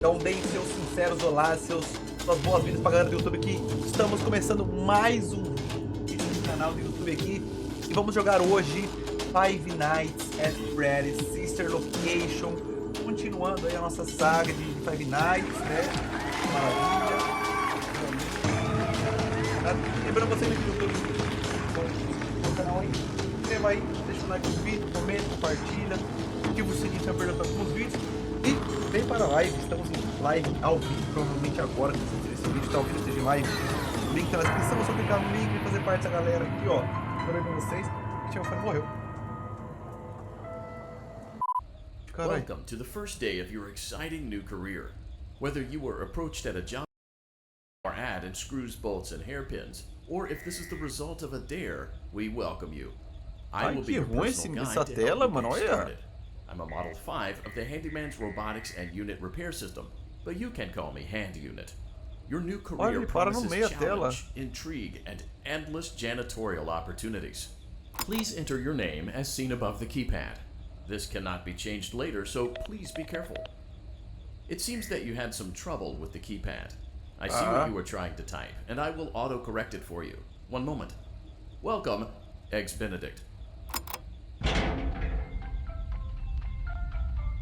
Então deem seus sinceros olá, suas boas-vindas pra galera do YouTube aqui. Estamos começando mais um vídeo no canal do YouTube aqui. E vamos jogar hoje Five Nights at Freddy's Sister Location. Continuando aí a nossa saga de Five Nights, né? Maravilha. Lembrando você que no YouTube no canal aí, se inscreva aí, deixa o like no vídeo, comenta, compartilha, ativa o sininho para não perder os próximos vídeos. E vem para a live, estamos em live ao vivo, provavelmente agora que esse vídeo está ao vivo, esteja em live. O link está na descrição, é só clicar no link e fazer parte dessa galera aqui, ó. Falei pra vocês, que o Freddy morreu. Carai. Welcome to the first day of your exciting new career. Whether you were approached at a job or ad and screws, bolts, and hairpins, or if this is the result of a dare, we welcome you. I will be your personal guide to help you get started. I'm a Model 5 of the Handyman's Robotics and Unit Repair System, but you can call me Hand Unit. Your new career promises challenge, intrigue, and endless janitorial opportunities. Please enter your name as seen above the keypad. This cannot be changed later, so please be careful. It seems that you had some trouble with the keypad. I see what you were trying to type, and I will auto-correct it for you. One moment. Welcome, Eggs Benedict.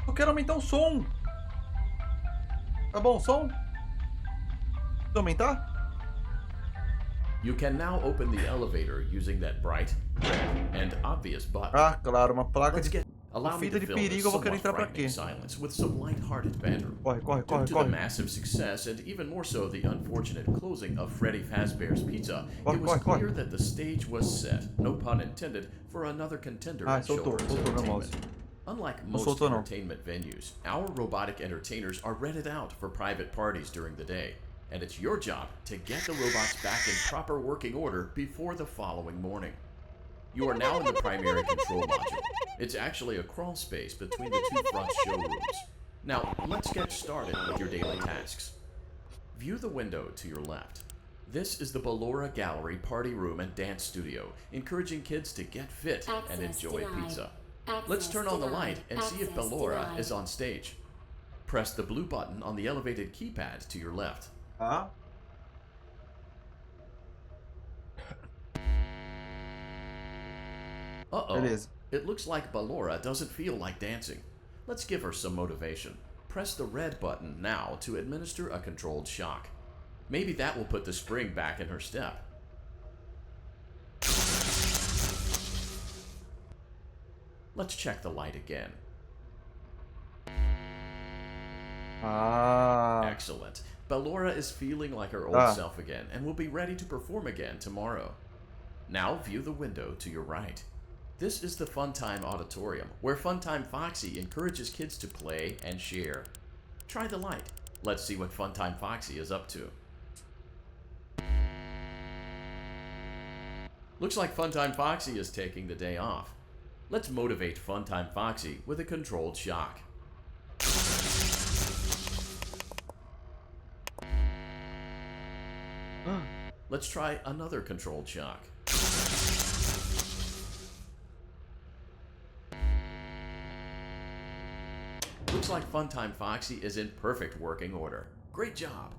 Eu quero aumentar o som. Tá bom o som? Precisa aumentar? You can now open the elevator using that bright, red, and obvious button. Ah, claro, uma placa de Allow me fita to de fill perigo, this eu vou querer somewhat entrar pra frightening quê? silence with some light-hearted banter. Corre, corre, corre, Due to corre. the massive success and even more so the unfortunate closing of Freddy Fazbear's Pizza, it was clear that the stage was set, no pun intended, for another contender in children's entertainment. Unlike most entertainment venues, our robotic entertainers are rented out for private parties during the day, and it's your job to get the robots back in proper working order before the following morning. You are now in the primary control module. It's actually a crawl space between the two front showrooms. Now, let's get started with your daily tasks. View the window to your left. This is the Ballora Gallery Party Room and Dance Studio, encouraging kids to get fit and enjoy pizza. Let's turn on the light and see if Ballora is on stage. Press the blue button on the elevated keypad to your left. Uh-oh. It looks like Ballora doesn't feel like dancing. Let's give her some motivation. Press the red button now to administer a controlled shock. Maybe that will put the spring back in her step. Let's check the light again. Excellent. Ballora is feeling like her old self again and will be ready to perform again tomorrow. Now view the window to your right. This is the Funtime Auditorium, where Funtime Foxy encourages kids to play and share. Try the light. Let's see what Funtime Foxy is up to. Looks like Funtime Foxy is taking the day off. Let's motivate Funtime Foxy with a controlled shock. Let's try another controlled shock. Looks like Funtime Foxy is in perfect working order. Great job!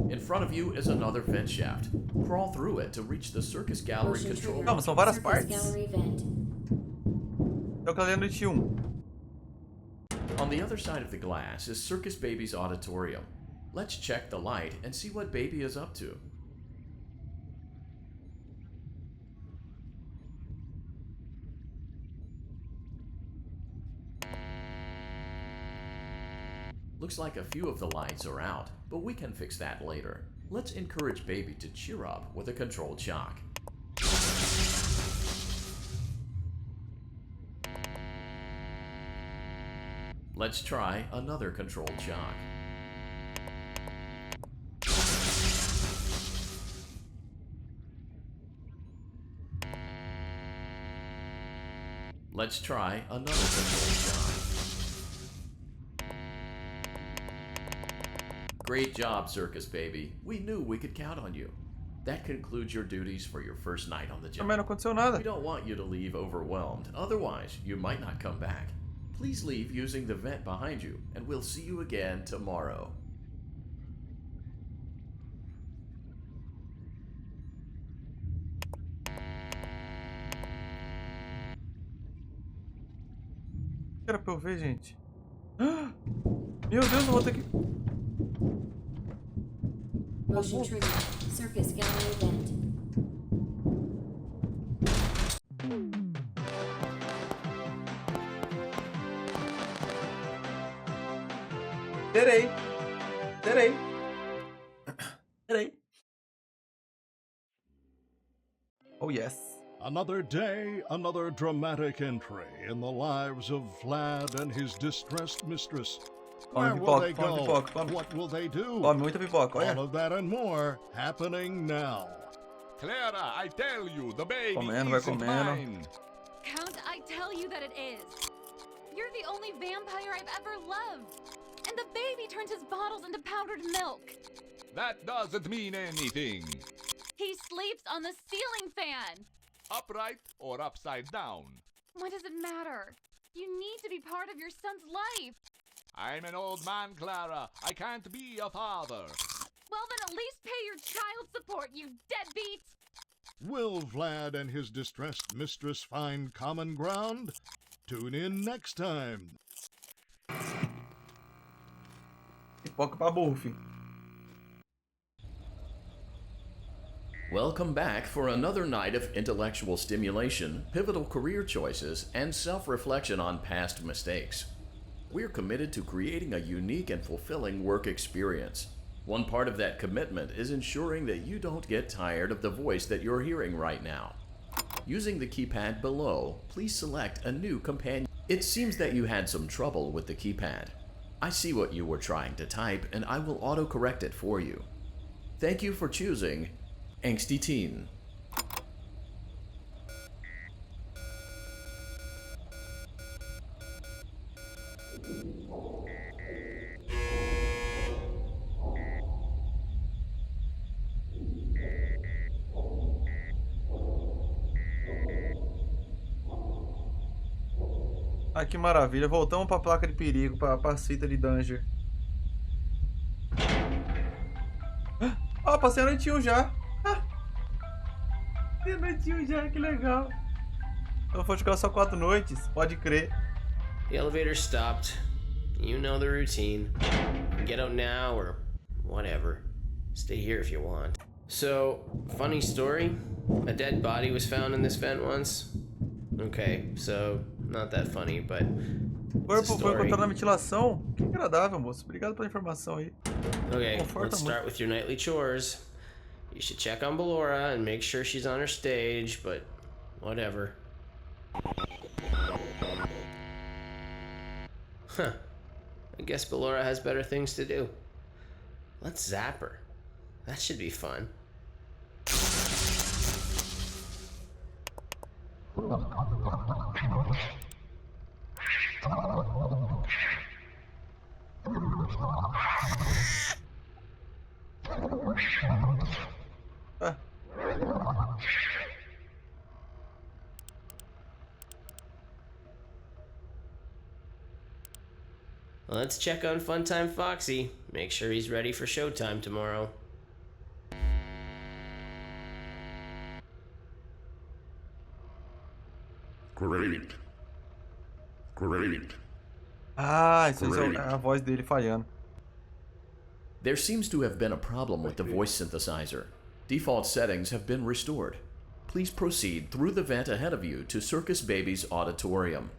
In front of you is another vent shaft. Crawl through it to reach the Circus Gallery control room. Calma, são várias partes. É o que eu lembro de On the other side of the glass is Circus Baby's auditorium. Let's check the light and see what Baby is up to. Looks like a few of the lights are out, but we can fix that later. Let's encourage Baby to cheer up with a controlled shock. Let's try another controlled shock. Let's try another controlled shock. Great job, Circus Baby. We knew we could count on you. That concludes your duties for your first night on the job. Mas não aconteceu nada. We don't want you to leave overwhelmed. Otherwise, you might not come back. Please leave using the vent behind you, and we'll see you again tomorrow. Era pra eu ver, gente. Meu Deus, eu vou ter que... Motion trigger. Circus gallery event. Terei. Oh, yes. Another day, another dramatic entry in the lives of Vlad and his distressed mistress. Where will they go? What will they do? Muita pipoca, olha. All of that and more happening now. Clara, I tell you, the baby Comendo, isn't mine. Count, I tell you that it is. You're the only vampire I've ever loved. And the baby turns his bottles into powdered milk. That doesn't mean anything. He sleeps on the ceiling fan. Upright or upside down? What does it matter? You need to be part of your son's life. I'm an old man, Clara. I can't be a father. Well, then at least pay your child support, you deadbeat. Will Vlad and his distressed mistress find common ground? Tune in next time. Pipoca pra Buffy. Welcome back for another night of intellectual stimulation, pivotal career choices, and self-reflection on past mistakes. We're committed to creating a unique and fulfilling work experience. One part of that commitment is ensuring that you don't get tired of the voice that you're hearing right now. Using the keypad below, please select a new companion. It seems that you had some trouble with the keypad. I see what you were trying to type, and I will auto-correct it for you. Thank you for choosing Angsty Teen. Ai, que maravilha. Voltamos pra placa de perigo, pra cita de Danger. Ó, passei a noitinho já. Passei a noitinho já, que legal. Eu vou jogar só 4 noites, pode crer. The elevator stopped. You know the routine. Get out now or whatever. Stay here if you want. So, funny story. A dead body was found in this vent once. Okay, so not that funny, but O corpo foi encontrado na ventilação. Que agradável, moço. Obrigado pela informação aí. Okay, let's start with your nightly chores. You should check on Ballora and make sure she's on her stage, but whatever. Huh. I guess Ballora has better things to do. Let's zap her. That should be fun. Let's check on Funtime Foxy. Make sure he's ready for showtime tomorrow. Great. Ah, isso é a voz dele falhando. There seems to have been a problem with the voice synthesizer. Default settings have been restored. Please proceed through the vent ahead of you to Circus Baby's auditorium.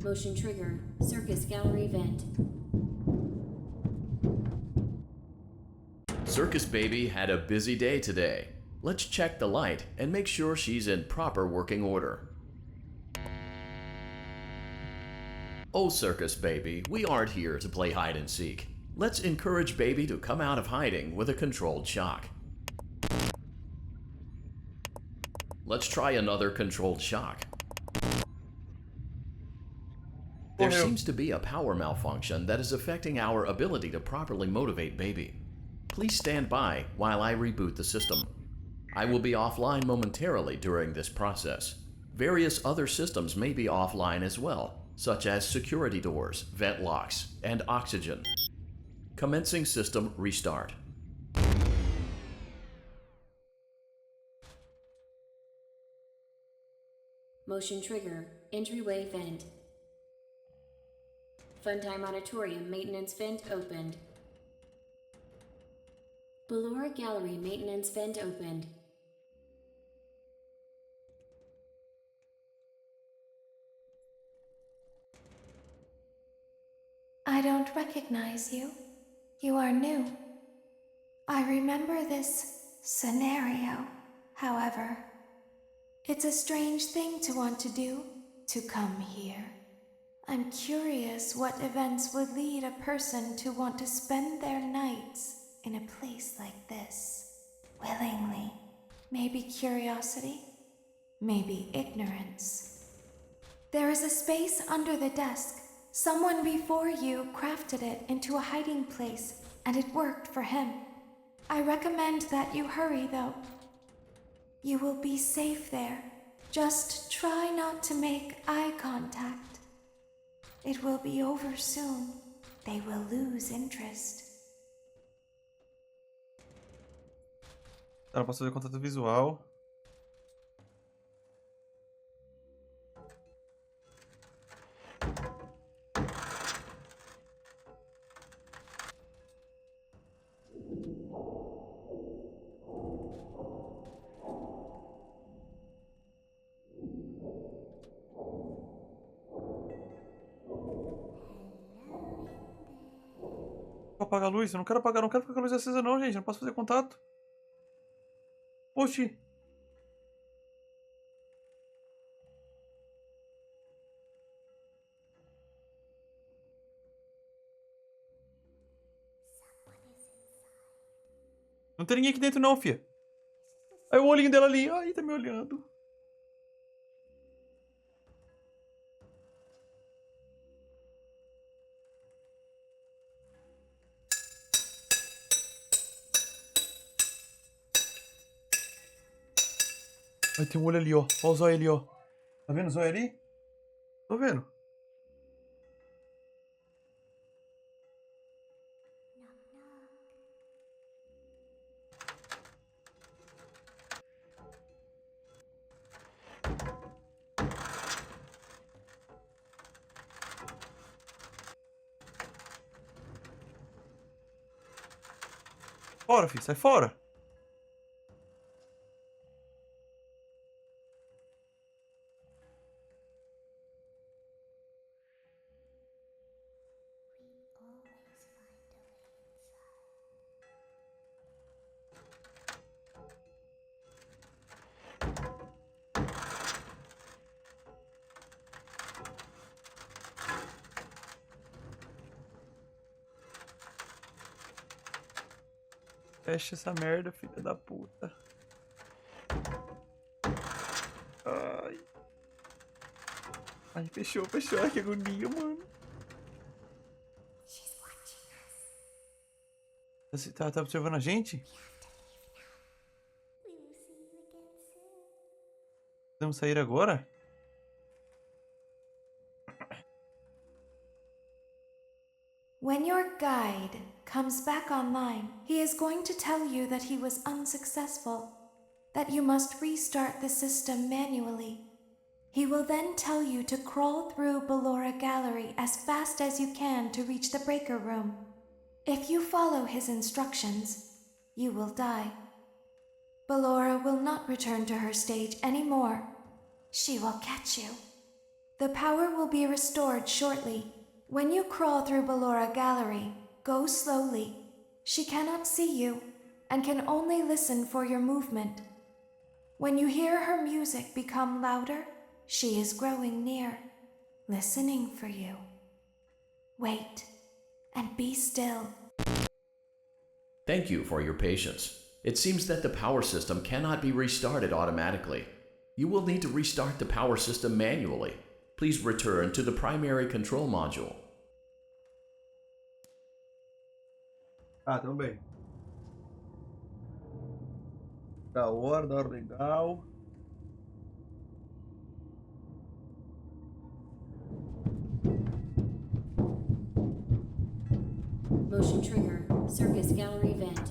Motion trigger. Circus gallery event. Circus Baby had a busy day today. Let's check the light and make sure she's in proper working order. Oh, Circus Baby, we aren't here to play hide and seek. Let's encourage Baby to come out of hiding with a controlled shock. Let's try another controlled shock. There seems to be a power malfunction that is affecting our ability to properly motivate Baby. Please stand by while I reboot the system. I will be offline momentarily during this process. Various other systems may be offline as well, such as security doors, vent locks, and oxygen. Commencing system restart. Motion trigger, entryway vent. Funtime Auditorium maintenance vent opened. Ballora Gallery maintenance vent opened. I don't recognize you. You are new. I remember this scenario, however. It's a strange thing to want to do, to come here. I'm curious what events would lead a person to want to spend their nights in a place like this. Willingly. Maybe curiosity, maybe ignorance. There is a space under the desk. Someone before you crafted it into a hiding place, and it worked for him. I recommend that you hurry, though. You will be safe there. Just try not to make eye contact. It will be over soon. They will lose interest. Ela posso fazer contato visual. Vou apagar a luz, eu não quero apagar, não quero ficar com a luz acesa não, gente, não posso fazer contato. Oxi. Não tem ninguém aqui dentro não, fia. Aí o olhinho dela ali, ai, tá me olhando. Ai, tem um olho ali, ó. Olha o zóio ali, ó. Tá vendo o zóio ali? Tô vendo. Fora, filho, sai fora. Fecha essa merda, filha da puta. Ai. Ai, fechou, fechou. Ai, que agonia, mano. Tá observando a gente? Vamos sair agora? When your guide comes back online, he is going to tell you that he was unsuccessful, that you must restart the system manually. He will then tell you to crawl through Ballora Gallery as fast as you can to reach the breaker room. If you follow his instructions, you will die. Ballora will not return to her stage anymore. She will catch you. The power will be restored shortly. When you crawl through Ballora Gallery, go slowly. She cannot see you and can only listen for your movement. When you hear her music become louder, she is growing near, listening for you. Wait and be still. Thank you for your patience. It seems that the power system cannot be restarted automatically. You will need to restart the power system manually. Please return to the primary control module. Ah, tamo bem. Da hora, legal. Motion trigger. Circus gallery vent.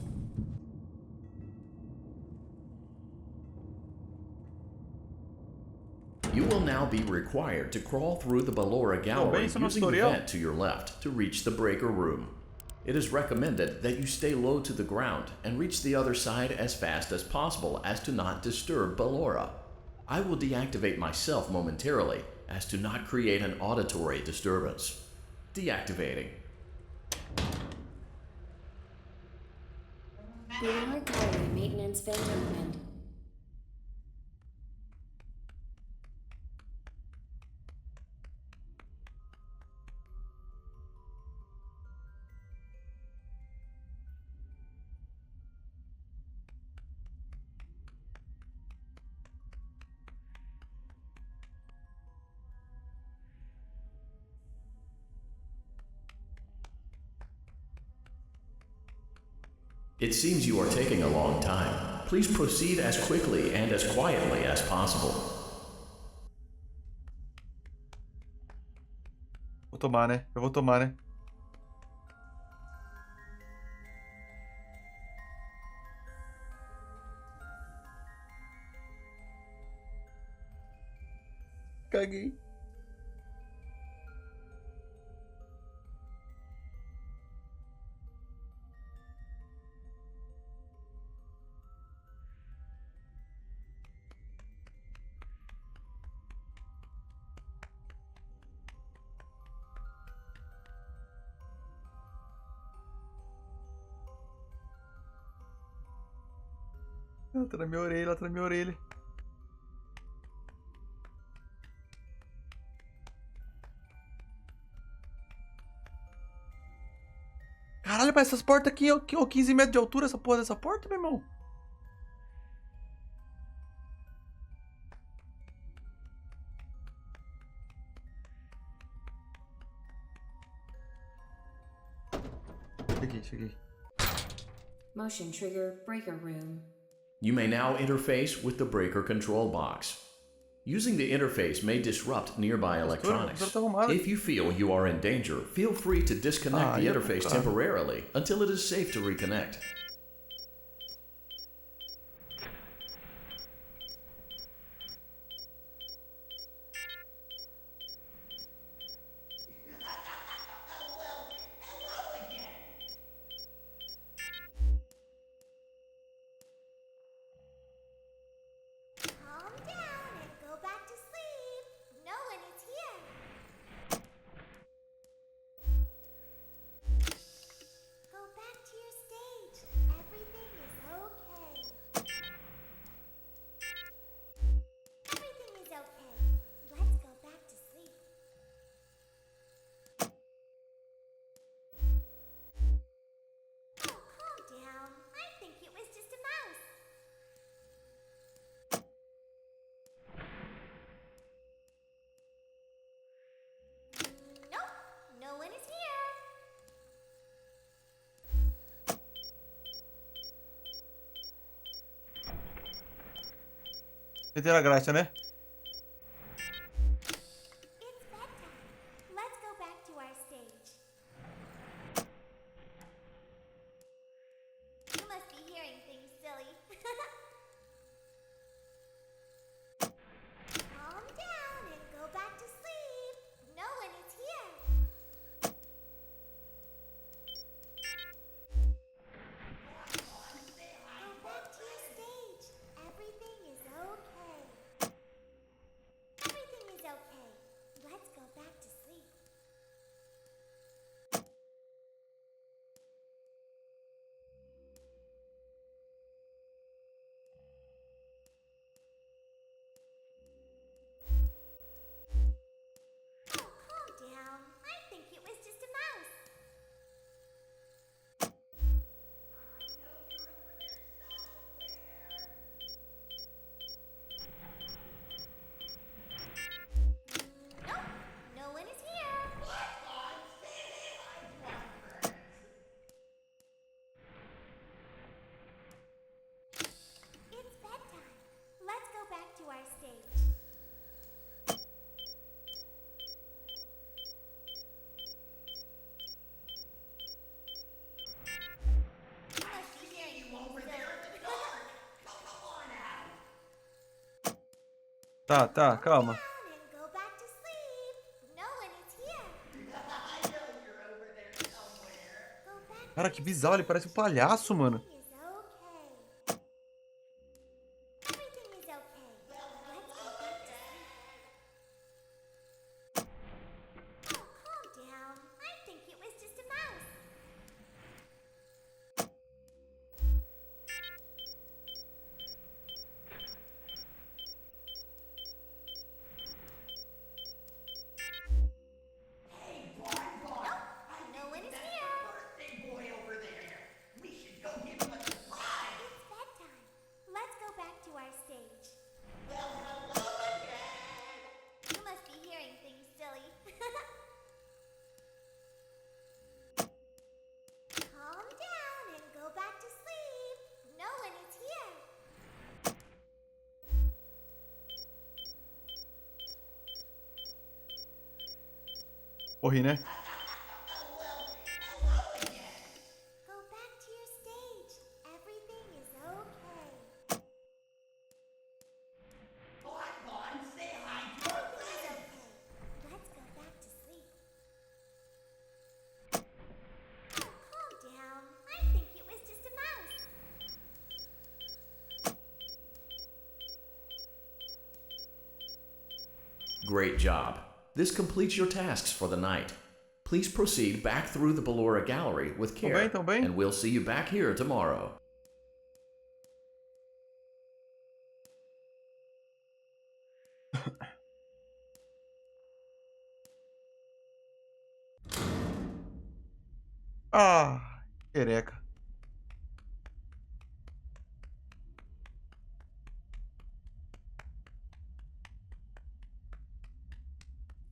You will now be required to crawl through the Ballora gallery using the vent to your left to reach the breaker room. It is recommended that you stay low to the ground and reach the other side as fast as possible as to not disturb Ballora. I will deactivate myself momentarily as to not create an auditory disturbance. Deactivating. Ballora gallery maintenance vent opened. It seems you are taking a long time. Please proceed as quickly and as quietly as possible. Vou tomar, né? Eu vou tomar, né? Caguei. Ela tá na minha orelha, ela tá na minha orelha. Caralho, mas essas portas aqui, ó, 15 metros de altura, essa porra dessa porta, meu irmão. Cheguei. Motion trigger breaker room. You may now interface with the breaker control box. Using the interface may disrupt nearby electronics. If you feel you are in danger, feel free to disconnect the interface temporarily until it is safe to reconnect. Meter a graxa, né? Tá, calma. Cara, que bizarro, ele parece um palhaço, mano. Corri, né? Great job. This completes your tasks for the night. Please proceed back through the Ballora Gallery with care, Tão bem. and we'll see you back here tomorrow. Ah, quereca.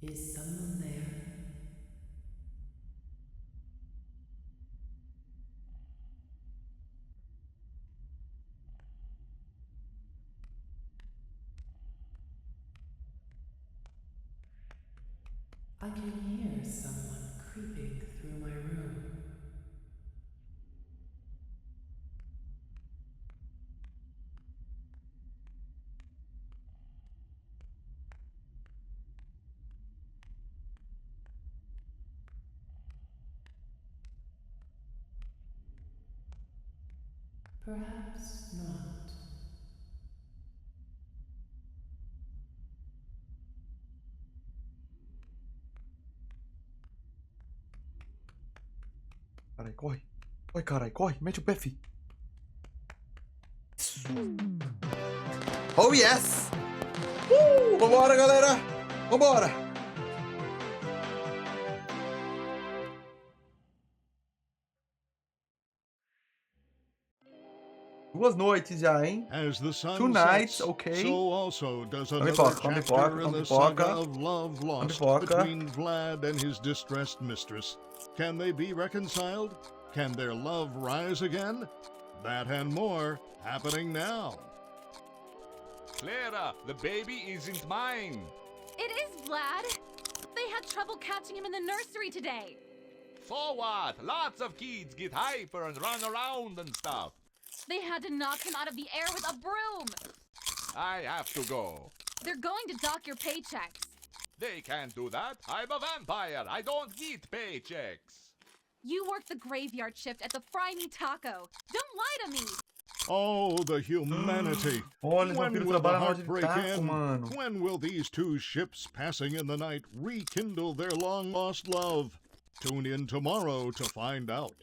Is someone there? I can hear someone creeping through my room. Perhaps not. Carai, corre. Corre, carai, corre. Mete o pé, fi. Oh, yes! Vambora, galera! Vambora! Duas noites já, hein? As the sun Two nights, sets, okay. so also does another Come chapter in the saga pipoca. of love lost Pipoca. between Vlad and his distressed mistress. Can they be reconciled? Can their love rise again? That and more happening now. Clara, the baby isn't mine. It is Vlad. They had trouble catching him in the nursery today. So what? Lots of kids get hyper and run around and stuff. They had to knock him out of the air with a broom. I have to go. They're going to dock your paychecks. They can't do that. I'm a vampire. I don't get paychecks. You work the graveyard shift at the Fry Me Taco. Don't lie to me. Oh, the humanity. Olha, os When vampiros will the trabalham na heart loja de break taco, in? mano. When will these two ships passing in the night rekindle their long-lost love? Tune in tomorrow to find out.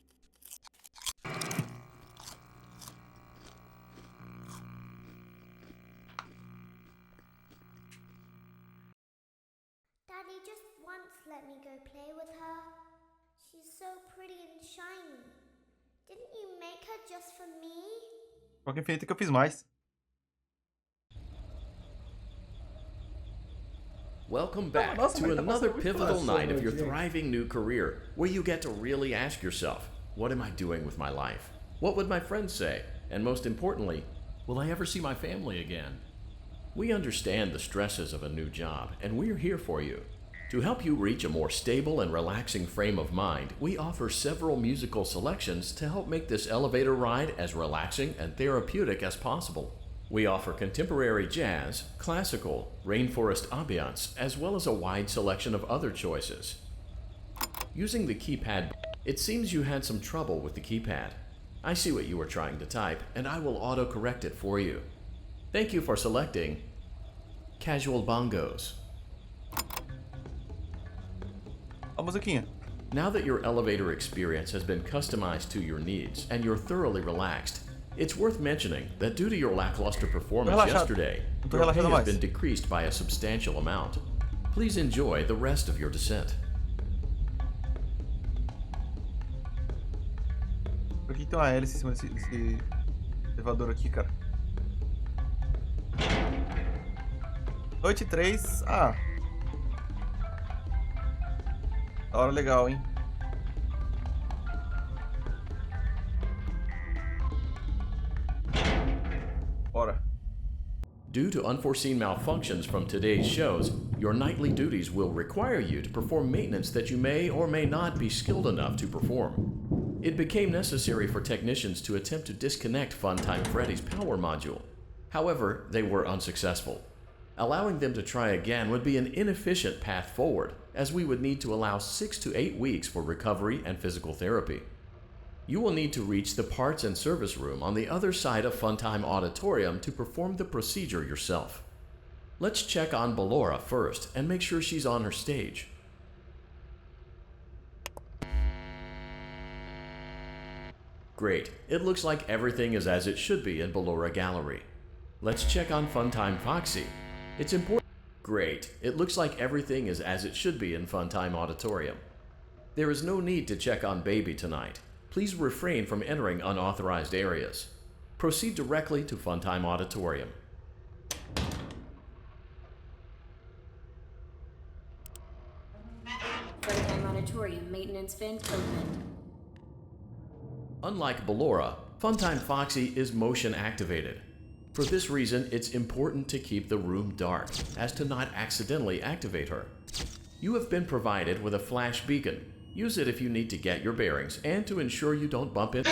Daddy just once let me go play with her. She's so pretty and shiny. Didn't you make her just for me? Qualquer feita que eu fiz mais. Welcome back nossa, to mas tá another passando muito pivotal coração, night of your gente. thriving new career, where you get to really ask yourself, what am I doing with my life? What would my friends say? And most importantly, will I ever see my family again? We understand the stresses of a new job, and we're here for you. To help you reach a more stable and relaxing frame of mind, we offer several musical selections to help make this elevator ride as relaxing and therapeutic as possible. We offer contemporary jazz, classical, rainforest ambiance, as well as a wide selection of other choices. Using the keypad, it seems you had some trouble with the keypad. I see what you were trying to type, and I will auto-correct it for you. Thank you for selecting Casual Bongos. A musiquinha. Now that your elevator experience has been customized to your needs and you're thoroughly relaxed, it's worth mentioning that due to your lackluster performance yesterday, your pay has been decreased by a substantial amount. Please enjoy the rest of your descent. Por que tem uma hélice em cima desse elevador aqui, cara? Noite 3. Ah. Da hora, legal, hein? Bora. Due to unforeseen malfunctions from today's shows, your nightly duties will require you to perform maintenance that you may or may not be skilled enough to perform. It became necessary for technicians to attempt to disconnect Funtime Freddy's power module. However, they were unsuccessful. Allowing them to try again would be an inefficient path forward, as we would need to allow 6 to 8 weeks for recovery and physical therapy. You will need to reach the parts and service room on the other side of Funtime Auditorium to perform the procedure yourself. Let's check on Ballora first and make sure she's on her stage. Great, it looks like everything is as it should be in Ballora Gallery. Let's check on Funtime Foxy. It's important. Great, it looks like everything is as it should be in Funtime Auditorium. There is no need to check on Baby tonight. Please refrain from entering unauthorized areas. Proceed directly to Funtime Auditorium. Funtime Auditorium maintenance vent open. Unlike Ballora, Funtime Foxy is motion activated. For this reason, it's important to keep the room dark, as to not accidentally activate her. You have been provided with a flash beacon. Use it if you need to get your bearings and to ensure you don't bump into...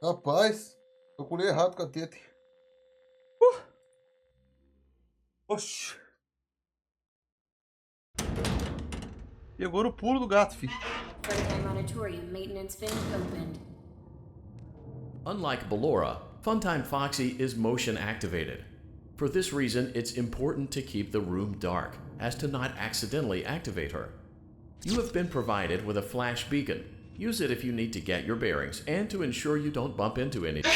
Rapaz, eu colei errado com a teta. Oxi. Pegou no pulo do gato, filho. Funtime Auditorium maintenance vent opened. Unlike Ballora, Funtime Foxy is motion activated. For this reason, it's important to keep the room dark, as to not accidentally activate her. You have been provided with a flash beacon. Use it if you need to get your bearings and to ensure you don't bump into anything.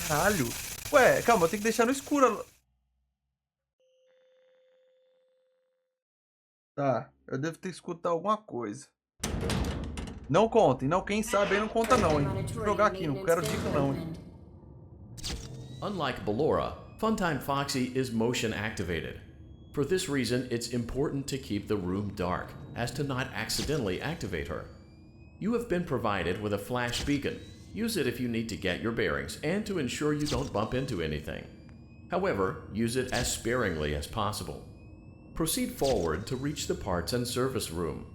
Caralho. Ué, calma, eu tenho que deixar no escuro. Tá, eu devo ter escutado alguma coisa. Não contem, não, quem sabe aí não conta não, hein. Deixa eu jogar aqui, não quero dica não, hein. Unlike Ballora, Funtime Foxy is motion activated. For this reason, it's important to keep the room dark, as to not accidentally activate her. You have been provided with a flash beacon. Use it if you need to get your bearings and to ensure you don't bump into anything. However, use it as sparingly as possible. Proceed forward to reach the parts and service room.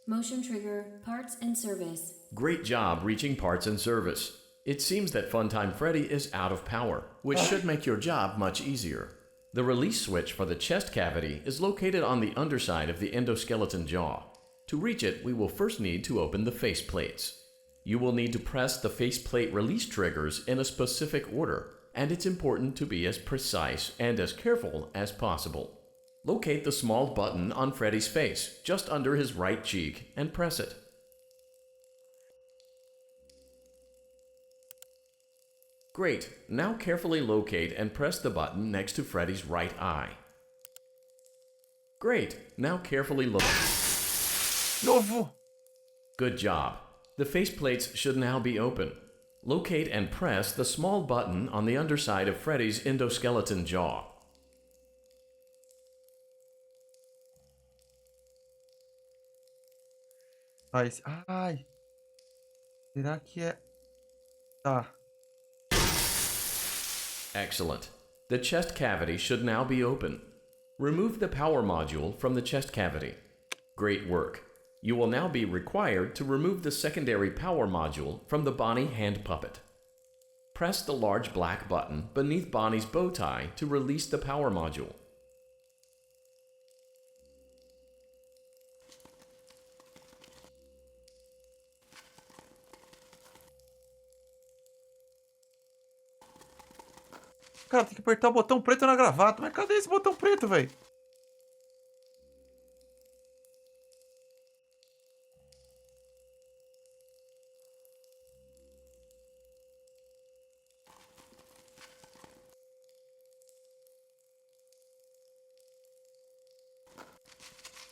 Motion trigger, parts and service. Great job reaching parts and service. It seems that Funtime Freddy is out of power, which should make your job much easier. The release switch for the chest cavity is located on the underside of the endoskeleton jaw. To reach it, we will first need to open the face plates. You will need to press the faceplate release triggers in a specific order, and it's important to be as precise and as careful as possible. Locate the small button on Freddy's face, just under his right cheek, and press it. Great, now carefully locate and press the button next to Freddy's right eye. Great, now carefully look. Novo! Good job. The faceplates should now be open. Locate and press the small button on the underside of Freddy's endoskeleton jaw. Ai. Será que é... Tá. Excellent. The chest cavity should now be open. Remove the power module from the chest cavity. Great work. You will now be required to remove the secondary power module from the Bonnie hand puppet. Press the large black button beneath Bonnie's bow tie to release the power module. Cara, tem que apertar o botão preto na gravata. Mas cadê esse botão preto, velho?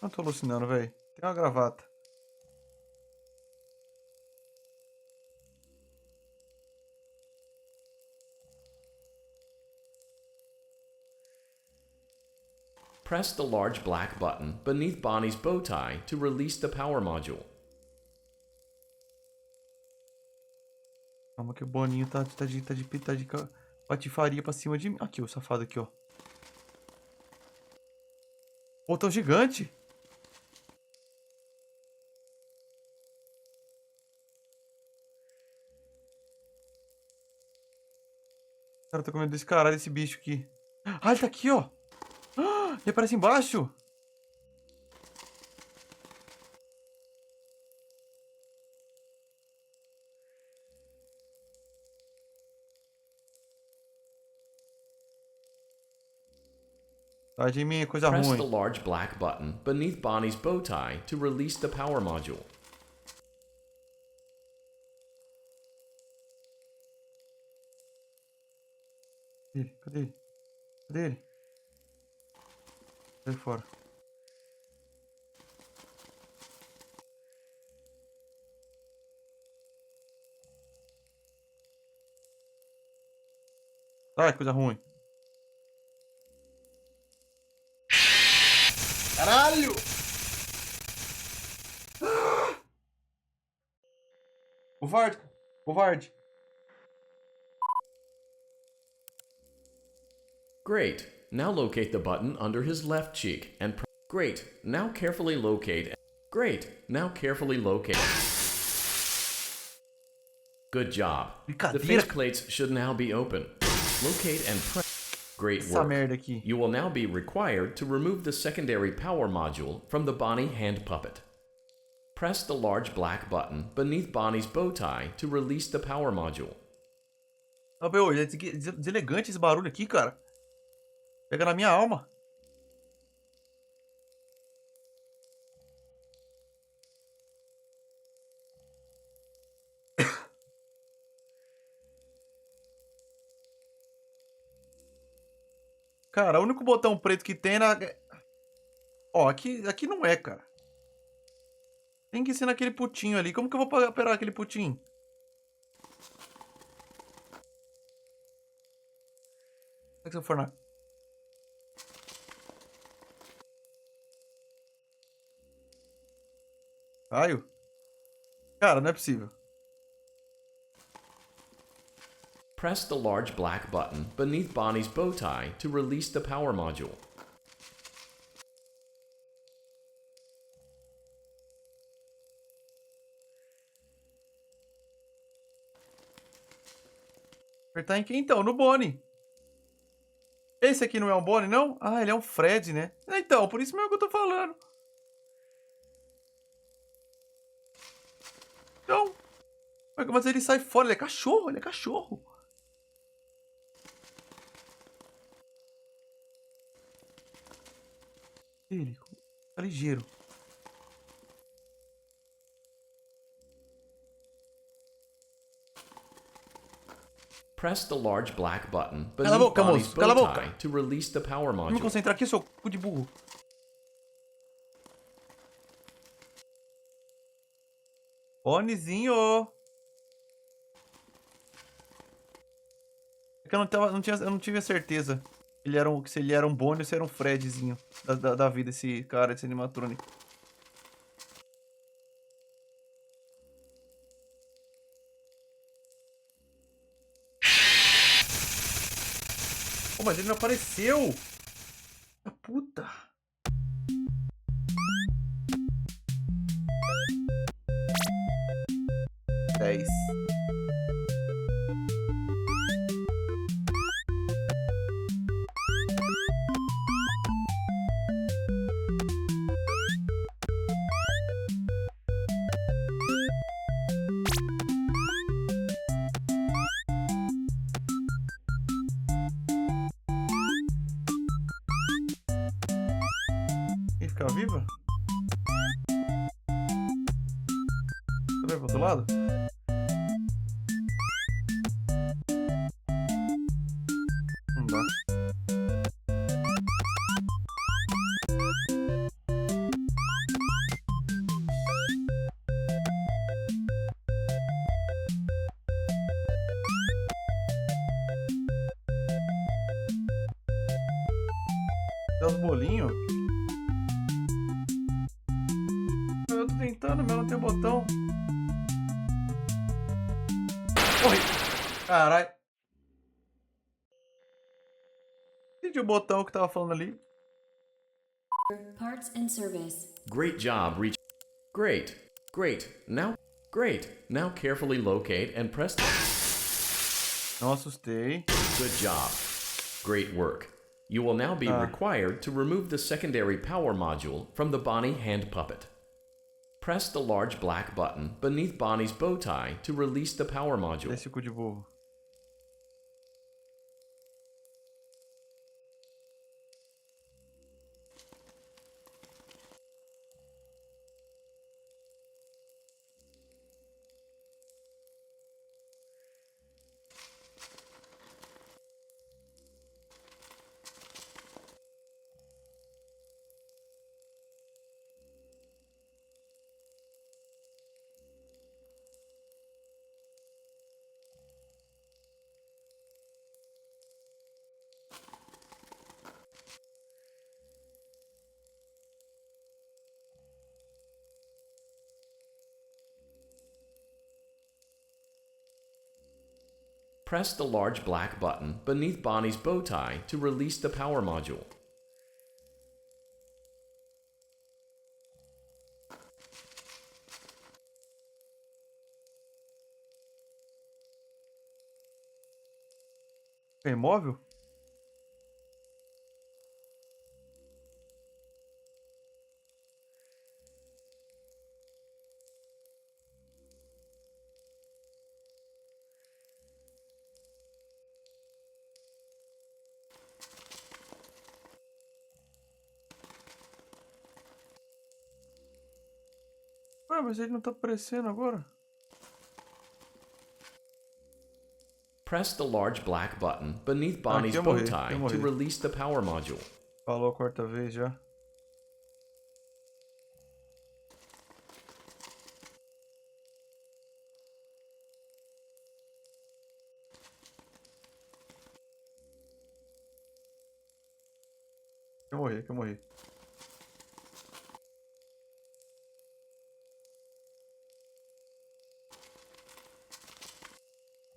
Não tô alucinando, velho. Tem uma gravata. Press the large black button beneath Bonnie's bow tie to release the power module. Calma que o Boninho tá de patifaria pra cima de mim. Aqui, o safado aqui, ó. Botão gigante. Cara, eu tô com medo desse caralho, desse bicho aqui. Ah, ele tá aqui, ó. Ele aparece embaixo. Sai de mim, coisa Press ruim. the large black button beneath Bonnie's bow tie to release the power module. Cadê ele? Cadê ele? Sai fora. Sai, coisa ruim. Caralho! Covarde! Covarde! Great. Now locate the button under his left cheek and Great. Now carefully locate. Great. Now carefully locate. Good job. The faceplates should now be open. Locate and press. Great Essa work. merda aqui. You will now be required to remove the secondary power module from the Bonnie hand puppet. Press the large black button beneath Bonnie's bow tie to release the power module. Ó, meu, é deselegante esse barulho aqui, cara. Pega na minha alma. Cara, o único botão preto que tem na... Ó, aqui não é, cara. Tem que ser naquele putinho ali. Como que eu vou operar aquele putinho? Será que se eu for na... Caio? Cara, não é possível. Press the large black button beneath Bonnie's bow tie to release the power module. Apertar em quem então? No Bonnie. Esse aqui não é um Bonnie, não? Ah, ele é um Fred, né? Então, por isso mesmo que eu tô falando. Então. Mas ele sai fora, ele é cachorro, ele é cachorro. Ele, tá ligeiro. Press the large black button Cala a beneath boca, Bonnie's moço. Cala a bow boca. tie to release the power Vamos me module. concentrar aqui, seu cu de burro. Bonezinho. É que eu não tive a certeza se ele era um Bonnie ou se era um Fredzinho da vida, esse cara, esse animatrônico. Pô, mas ele não apareceu! Ah, puta! Dez. Quem ficar viva? Você vai pro outro lado? Não dá. Dá os bolinhos? Eu tô tentando, mas não tem botão. Corre! Caralho. Entendi o botão que tava falando ali. Parts and service. Great job, reach. Great. Now carefully locate and press the... Não assustei. Good job. Great work. You will now be required to remove the secondary power module from the Bonnie hand puppet. Press the large black button beneath Bonnie's bow tie to release the power module. Desce o cu de burro. Press the large black button beneath Bonnie's bow tie to release the power module. É imóvel? Ah, mas ele não tá aparecendo agora. Press the large black button beneath Bonnie's bow tie to release the power module. Falou a quarta vez já. Quer morrer.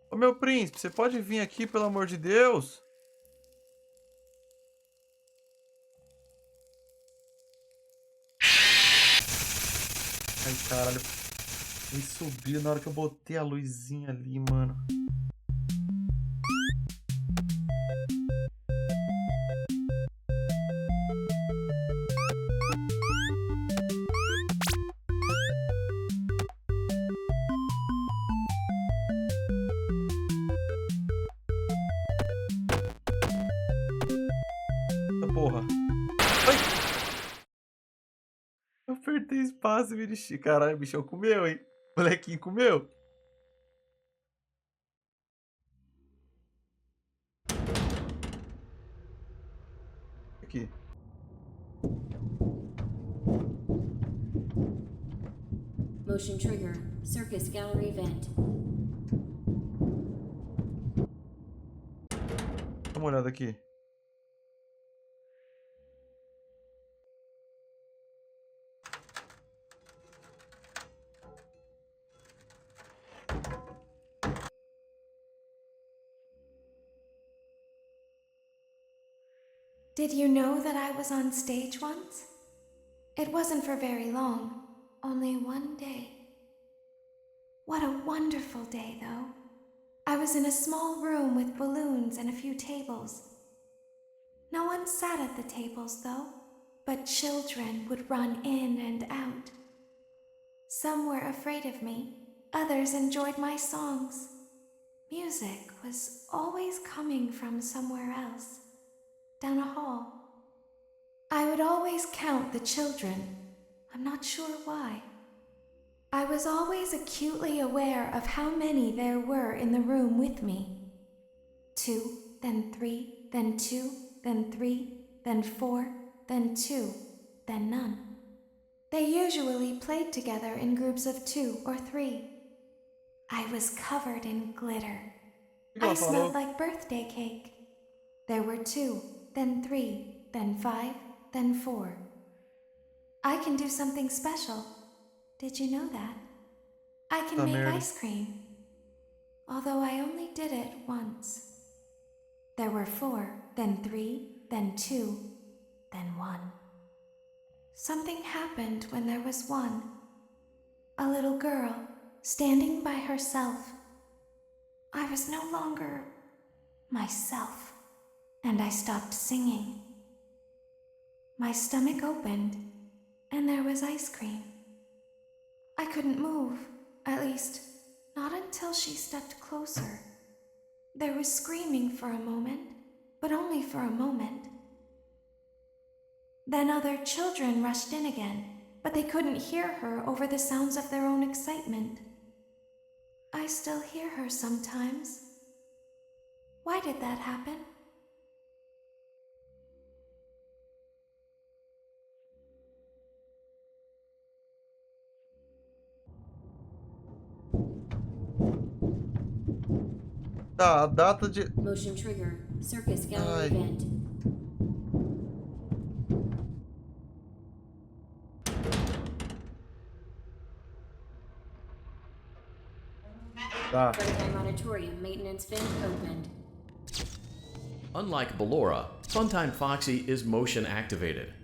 Ô meu príncipe, você pode vir aqui, pelo amor de Deus? Ai, caralho. Ele subiu na hora que eu botei a luzinha ali, mano. porra. Ai. Eu apertei espaço e me enchi. Caralho, o bichão comeu, hein? O molequinho comeu. Aqui. Motion trigger. Circus gallery vent. Dá uma olhada aqui. Did you know that I was on stage once? It wasn't for very long, only one day. What a wonderful day, though. I was in a small room with balloons and a few tables. No one sat at the tables, though, but children would run in and out. Some were afraid of me, others enjoyed my songs. Music was always coming from somewhere else, down a hall. I would always count the children. I'm not sure why. I was always acutely aware of how many there were in the room with me. 2, then 3, then 2, then 3, then 4, then 2, then none. They usually played together in groups of 2 or 3. I was covered in glitter. I smelled like birthday cake. There were 2, then 3, then 5, then 4. I can do something special. Did you know that? I can make ice cream. Although I only did it once. There were 4, then 3, then 2, then 1. Something happened when there was 1. A little girl standing by herself. I was no longer myself, and I stopped singing. My stomach opened, and there was ice cream. I couldn't move, at least, not until she stepped closer. There was screaming for a moment, but only for a moment. Then other children rushed in again, but they couldn't hear her over the sounds of their own excitement. I still hear her sometimes. Why did that happen? Tá, a data de... Motion trigger. Circus gallery vent. Tá. Funtime auditorium maintenance vent opened. Unlike Ballora, Funtime Foxy is motion activated.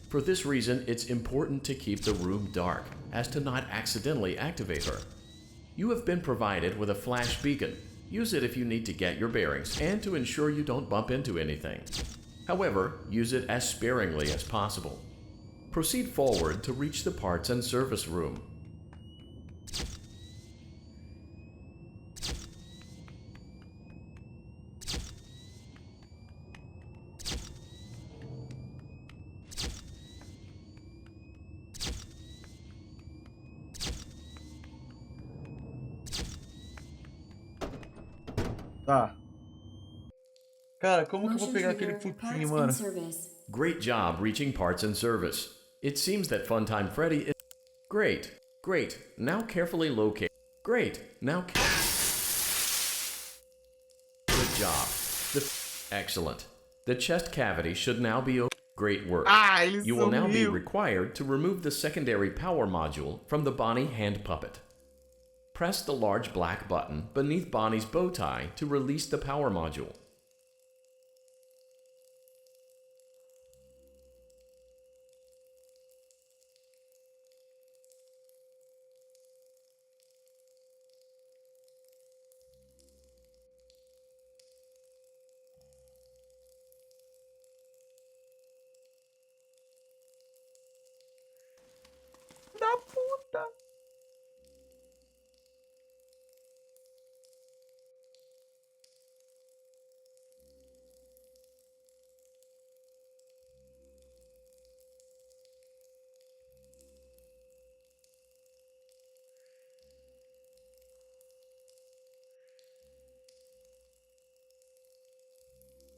For this reason, it's important to keep the room dark, as to not accidentally activate her. You have been provided with a flash beacon. Use it if you need to get your bearings and to ensure you don't bump into anything. However, use it as sparingly as possible. Proceed forward to reach the parts and service room. Tá. Cara, como que eu vou pegar aquele putinho, mano? Great job reaching parts and service. It seems that Funtime Freddy is... Great. Great. Now carefully locate... Great. Now... Good job. Excellent. The chest cavity should now be open. Great work. You will now be required to remove the secondary power module from the Bonnie hand puppet. Press the large black button beneath Bonnie's bow tie to release the power module. Da puta!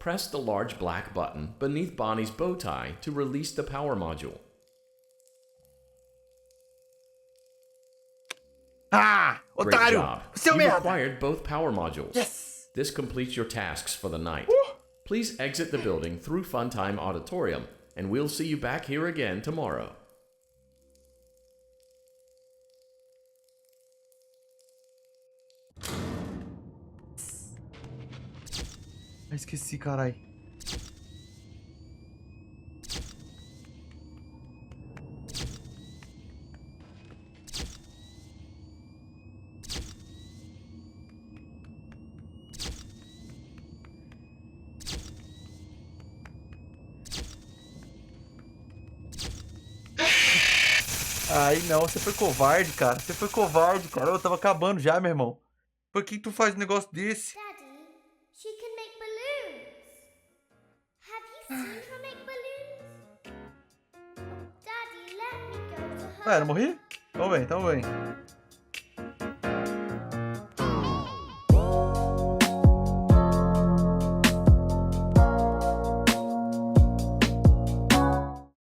Press the large black button beneath Bonnie's bow tie to release the power module. Ah! Great Otário! job. Seu You've merda! acquired both power modules. Yes! This completes your tasks for the night. Please exit the building through Funtime Auditorium, and we'll see you back here again tomorrow. Ah, esqueci, carai. Aí não, você foi covarde, cara. Você foi covarde, cara. Eu tava acabando já, meu irmão. Por que tu faz um negócio desse? Daddy, she can make balloons. Have you seen her make balloons? Oh, Daddy, let me go to her. Ué, não morri? Tamo bem, tamo bem.